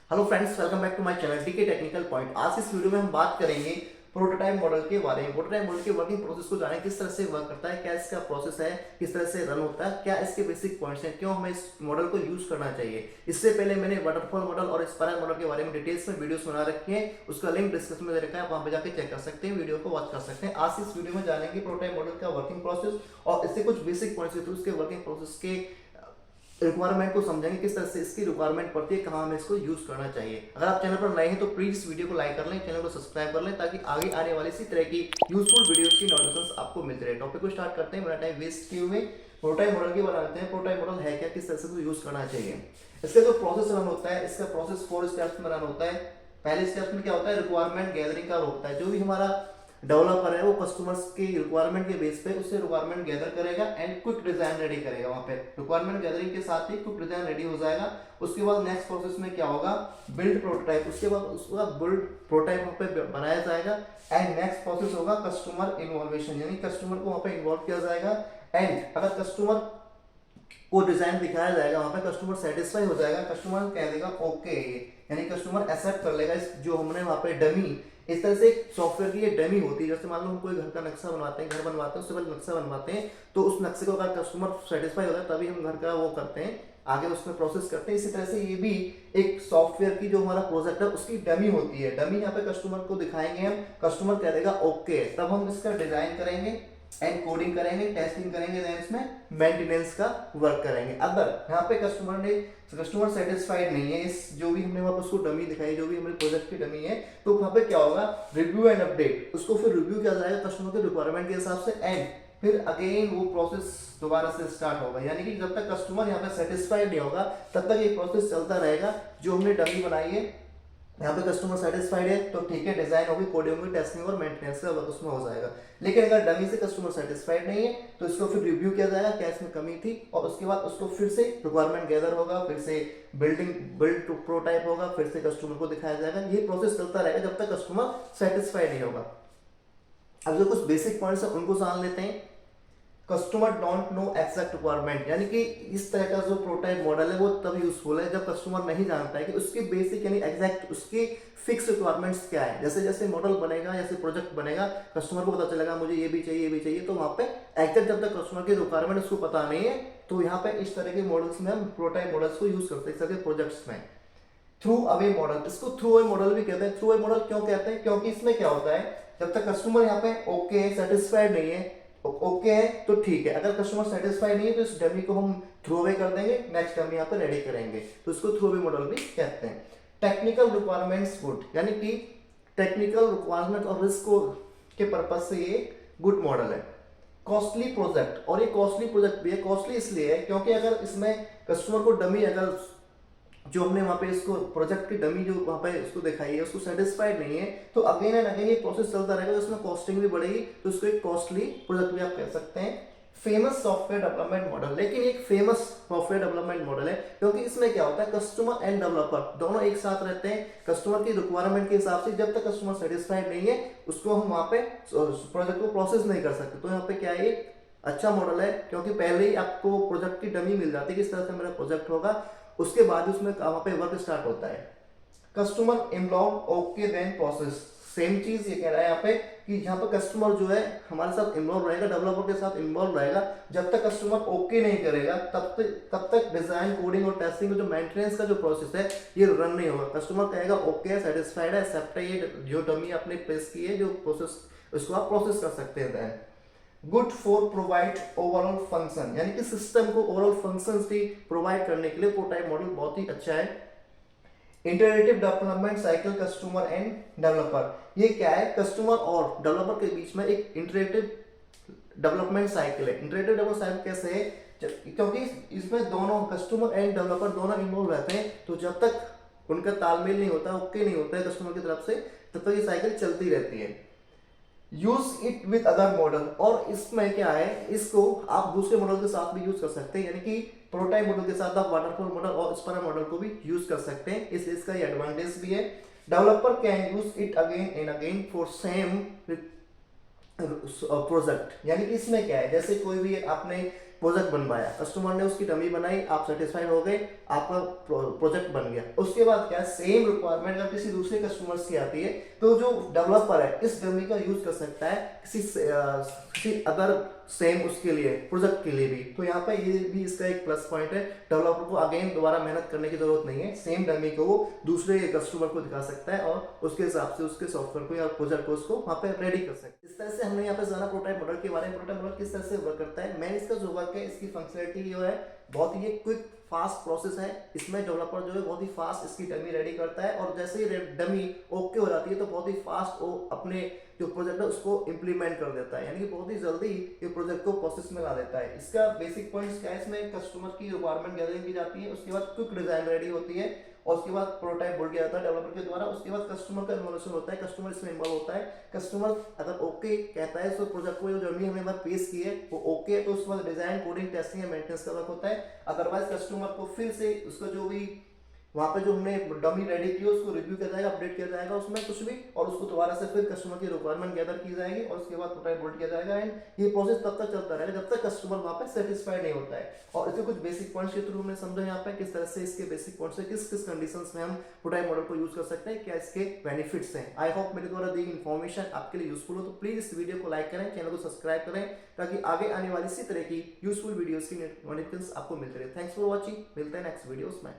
Hello friends, welcome back to my channel DK technical point. आज इस video में हम बात करेंगे प्रोटोटाइप मॉडल के बारे में। प्रोटोटाइप मॉडल की वर्किंग प्रोसेस को जानें, किस तरह से वर्क करता है, क्या इसका प्रोसेस है, किस तरह से रन होता है, क्या इसके बेसिक पॉइंट्स हैं, क्यों हमें इस मॉडल को यूज करना चाहिए। इससे पहले मैंने वाटरफॉल मॉडल और स्पाइरल मॉडल के बारे में डिटेल्स में वीडियोस बना रखी है, उसका लिंक डिस्क्रिप्शन में दे रखा है, आप वहां पे जाकर चेक कर सकते हैं, वीडियो को वॉच कर सकते हैं। आज इस वीडियो में जानेंगे प्रोटोटाइप मॉडल का वर्किंग प्रोसेस और इससे कुछ बेसिक पॉइंट्स के थ्रू उसके वर्किंग प्रोसेस के रिक्वायरमेंट को समझेंगे, किस तरह से इसकी रिक्वायरमेंट पड़ती है, कहाँ हमें इसको यूज करना चाहिए। अगर आप चैनल पर नए हैं तो प्लीज इस वीडियो को लाइक कर लें, चैनल को सब्सक्राइब कर लें, ताकि आगे आने वाली इसी तरह की यूजफुल वीडियोस की नोटिफिकेशंस आपको मिलते रहे। टॉपिक को स्टार्ट करते हैं, मेरा टाइम वेस्ट किए हुए प्रोटोटाइप मॉडल की बनाते हैं। प्रोटोटाइप मॉडल है क्या, किस तरह से इसको यूज करना चाहिए। इसका जो प्रोसेस रन होता है, इसका प्रोसेस 4 स्टेप्स में रन होता है। पहले स्टेप में क्या होता है, रिक्वायरमेंट गैदरिंग का होता है। जो भी हमारा डेवलपर है वो कस्टमर्स की रिक्वायरमेंट के बेस पे उससे रिक्वायरमेंट गैदर करेगा एंड क्विक डिजाइन रेडी करेगा। वहां पे रिक्वायरमेंट गैदरिंग के साथ ही क्विक डिजाइन रेडी हो जाएगा। उसके बाद नेक्स्ट प्रोसेस में क्या होगा, बिल्ड प्रोटोटाइप। उसके बाद बिल्ड प्रोटोटाइप वहां पे बनाया जाएगा एंड नेक्स्ट प्रोसेस होगा कस्टमर इन्वॉल्वेशन, यानी कस्टमर को वहां पे इन्वॉल्व किया जाएगा। एंड अगर कस्टमर को डिजाइन दिखाया जाएगा, वहां पे कस्टमर सेटिस्फाई हो जाएगा, कस्टमर कह देगा ओके, यानी कस्टमर एक्सेप्ट कर लेगा इस जो हमने वहां पे डमी, इस तरह से सॉफ्टवेयर की ये डमी होती है। जैसे मान लो हम कोई घर का नक्शा बनवाते हैं, घर बनवाते हैं, उससे पहले नक्शा बनवाते हैं, तो उस नक्शे को अगर कस्टमर सेटिस्फाई होता है तभी हम घर का वो करते हैं, आगे उसमें प्रोसेस करते हैं। इसी तरह से ये भी एक सॉफ्टवेयर की जो हमारा प्रोजेक्ट है उसकी डमी होती है। डमी यहाँ पे कस्टमर को दिखाएंगे हम, कस्टमर कह देगा ओके, तब हम इसका डिजाइन करेंगे एंड कोडिंग करेंगे, टेस्टिंग करेंगे, देन इसमें मेंटेनेंस का वर्क करेंगे। अगर यहाँ पे कस्टमर सेटिस्फाइड नहीं है, इस जो भी हमने वहां पर उसको डमी दिखाई, जो भी हमारे प्रोजेक्ट की डमी है, तो वहां पे क्या होगा, रिव्यू एंड अपडेट। उसको फिर रिव्यू किया जाएगा कस्टमर के रिक्वायरमेंट के हिसाब से एंड फिर अगेन वो प्रोसेस दोबारा से स्टार्ट होगा। यानी कि जब तक कस्टमर यहाँ पे सेटिस्फाइड नहीं होगा तब तक ये प्रोसेस चलता रहेगा। जो हमने डमी बनाई है, यहाँ पे कस्टमर सेटिस्फाइड है तो ठीक है, डिजाइन होगी, कोडिंग होगी, टेस्टिंग और मेंटेनेंस का वर्क उसमें हो जाएगा। लेकिन अगर डमी से कस्टमर सेटिस्फाइड नहीं है तो इसको फिर रिव्यू किया जाएगा, क्या इसमें कमी थी, और उसके बाद उसको फिर से रिक्वायरमेंट गैदर होगा, फिर से बिल्ड टू प्रोटाइप होगा, फिर से कस्टमर को दिखाया जाएगा। ये प्रोसेस चलता रहेगा जब तक कस्टमर सेटिस्फाइड नहीं होगा। अब जो कुछ बेसिक पॉइंट्स है उनको जान लेते हैं। Customer don't know exact requirement, यानी कि इस तरह का जो प्रोटोटाइप मॉडल है वो तब यूजफुल है जब कस्टमर नहीं जानता है कि उसकी बेसिक यानी एग्जैक्ट उसकी फिक्स रिक्वायरमेंट्स क्या है। जैसे जैसे मॉडल बनेगा, जैसे प्रोजेक्ट बनेगा, कस्टमर को पता चलेगा मुझे ये भी चाहिए, ये भी चाहिए, तो वहां पे एग्जैक्ट जब तक कस्टमर की रिक्वायरमेंट उसको पता नहीं है, तो यहाँ पे इस तरह के मॉडल्स में हम प्रोटोटाइप मॉडल्स को यूज करते हैं, इस तरह के प्रोजेक्ट्स में। थ्रू अवे मॉडल, इसको थ्रू अवे मॉडल भी कहते हैं। थ्रू अवे मॉडल क्यों कहते हैं, क्योंकि इसमें क्या होता है, जब तक कस्टमर यहाँ पे ओके सेटिस्फाइड नहीं है, ओके है तो ठीक है, अगर कस्टमर सेटिस्फाइड नहीं है तो इस डमी को हम थ्रू अवे कर देंगे, नेक्स्ट डमी यहाँ पे रेडी करेंगे, तो इसको थ्रू अवे मॉडल भी कहते हैं। टेक्निकल रिक्वायरमेंट्स गुड, यानी कि टेक्निकल रिक्वायरमेंट और रिस्क के पर्पज से ये गुड मॉडल है। कॉस्टली प्रोजेक्ट, और ये कॉस्टली प्रोजेक्ट भी है। कॉस्टली इसलिए है क्योंकि अगर इसमें कस्टमर को डमी, अगर जो हमने वहां पे इसको प्रोजेक्ट की डमी जो वहां पे इसको दिखाई है उसको सेटिस्फाइड नहीं है, तो अगेन एंड अगेन ये प्रोसेस चलता रहेगा, तो उसमें कॉस्टिंग भी बढ़ेगी, तो उसको एक कॉस्टली प्रोजेक्ट भी आप कह सकते हैं। फेमस सॉफ्टवेयर डेवलपमेंट मॉडल, लेकिन एक फेमस सॉफ्टवेयर डेवलपमेंट मॉडल है क्योंकि इसमें क्या होता है, कस्टमर एंड डेवलपर दोनों एक साथ रहते हैं। कस्टमर की रिक्वायरमेंट के हिसाब से जब तक कस्टमर सेटिस्फाइड नहीं है उसको हम वहां पे प्रोजेक्ट को प्रोसेस नहीं कर सकते। तो यहाँ पे क्या है, अच्छा मॉडल है क्योंकि पहले ही आपको प्रोजेक्ट की डमी मिल जाती है, किस तरह से मेरा प्रोजेक्ट होगा, उसके बाद उसमें वहां पे वर्क स्टार्ट होता है। Customer involve okay then process, same चीज ये कह रहा है यहाँ पे कि यहाँ पे कस्टमर जो है हमारे साथ इन्वॉल्व रहेगा, डेवलपर के साथ इन्वॉल्व रहेगा। जब तक कस्टमर ओके नहीं करेगा तब तक डिजाइन, कोडिंग और टेस्टिंग जो मेंटेनेंस का जो प्रोसेस है ये रन नहीं होगा। कस्टमर कहेगा ओके, सेटिस्फाइड है, एक्सेप्ट है, ये जो डमी आपने प्लेस की है जो प्रोसेस, उसको आप प्रोसेस कर सकते हैं। Good for provide overall function, यानी कि सिस्टम को ओवरऑल फंक्शंस भी प्रोवाइड करने के लिए प्रोटोटाइप मॉडल बहुत ही अच्छा है। Interactive development cycle customer end developer, ये क्या है, कस्टमर और डेवलपर के बीच में एक इंटरेक्टिव डेवलपमेंट साइकिल है। इंटरेक्टिव डेवलपमेंट साइकिल कैसे है, क्योंकि इसमें दोनों कस्टमर एंड डेवलपर दोनों इन्वॉल्व रहते हैं, तो जब तक उनका तालमेल नहीं होता, ओके नहीं होता है कस्टमर की तरफ से, तब तक ये साइकिल चलती रहती है। Use it with other model, और इसमें क्या है, इसको आप दूसरे मॉडल के साथ भी यूज कर सकते हैं, यानी कि प्रोटोटाइप मॉडल के साथ आप वाटरफॉल मॉडल और स्पाइरल मॉडल को भी यूज कर सकते हैं, इसलिए इसका ये एडवांटेज भी है। Developer can use it again and again for same project, यानी कि इसमें क्या है, जैसे कोई भी आपने प्रोजेक्ट बन पाया, कस्टमर ने उसकी डमी बनाई, आप सेटिस्फाइड हो गए, आपका प्रोजेक्ट बन गया। उसके बाद क्या, सेम रिक्वायरमेंट अगर किसी दूसरे कस्टमर्स की आती है तो जो डेवलपर है इस डमी का यूज कर सकता है किसी अदर सेम उसके लिए प्रोजेक्ट के लिए भी। तो यहाँ पे ये भी इसका एक प्लस पॉइंट है, डेवलपर को अगेन दोबारा मेहनत करने की जरूरत नहीं है, सेम डमी को वो दूसरे कस्टमर को दिखा सकता है और उसके हिसाब से उसके सॉफ्टवेयर को या प्रोजेक्ट को उसको वहाँ पे रेडी कर सकता है। इस तरह से हमने यहाँ पे जाना प्रोटोटाइप मॉडल के बारे में। प्रोटोटाइप मॉडल किस तरह से वर्क करता है, मैंने इसका जो वर्क है, इसकी फंक्शनलिटी जो है बहुत ही क्विक फास्ट प्रोसेस है। इसमें डेवलपर जो है बहुत ही फास्ट इसकी डमी रेडी करता है और जैसे ही डमी ओके हो जाती है तो बहुत ही फास्ट वो अपने जो प्रोजेक्ट है उसको इंप्लीमेंट कर देता है, यानी कि बहुत ही जल्दी ये प्रोजेक्ट को प्रोसेस में ला देता है। इसका बेसिक पॉइंट्स क्या है, इसमें कस्टमर की रिक्वायरमेंट गैदरिंग की जाती है, उसके बाद क्विक डिजाइन रेडी होती है और उसके बाद प्रोटोटाइप बोल्ड किया जाता है डेवलपर के द्वारा। उसके बाद कस्टमर का इन्वॉल्यूशन होता है, कस्टमर इसमें इन्वॉल्व होता है। कस्टमर अगर ओके कहता है तो प्रोजेक्ट को जो जर्नी हमने बार पेश की है वो ओके है, तो उसके बाद डिजाइन कोडिंग टेस्टिंग या मेंटेनेंस का वर्क होता है। अदरवाइज कस्टमर को फिर से उसका जो भी वहाँ पे जो हमने डमी रेडी की है उसको रिव्यू किया जाएगा, अपडेट किया जाएगा उसमें कुछ भी, और उसको दोबारा से फिर कस्टमर की रिक्वायरमेंट गैदर की जाएगी और उसके बाद प्रोटोटाइप बिल्ड किया जाएगा। एंड ये प्रोसेस तब तक चलता रहेगा जब तक कस्टमर वहाँ पे सेटिस्फाइड नहीं होता है। और इसके कुछ बेसिक पॉइंट्स के थ्रू हमने समझा यहाँ पे किस तरह से इसके बेसिक पॉइंट्स से किस किस कंडीशंस में हम प्रोटोटाइप मॉडल को यूज कर सकते हैं, क्या इसके बेनिफिट्स हैं। आई होप मेरे द्वारा दी इन्फॉर्मेशन आपके लिए यूजफुल हो, तो प्लीज इस वीडियो को लाइक करें, चैनल को सब्सक्राइब करें ताकि आगे आने वाली इसी तरह की यूजफुल वीडियोस की नोटिफिकेशन आपको मिलते रहे। थैंक्स फॉर वॉचिंग, मिलते हैं नेक्स्ट वीडियोस में।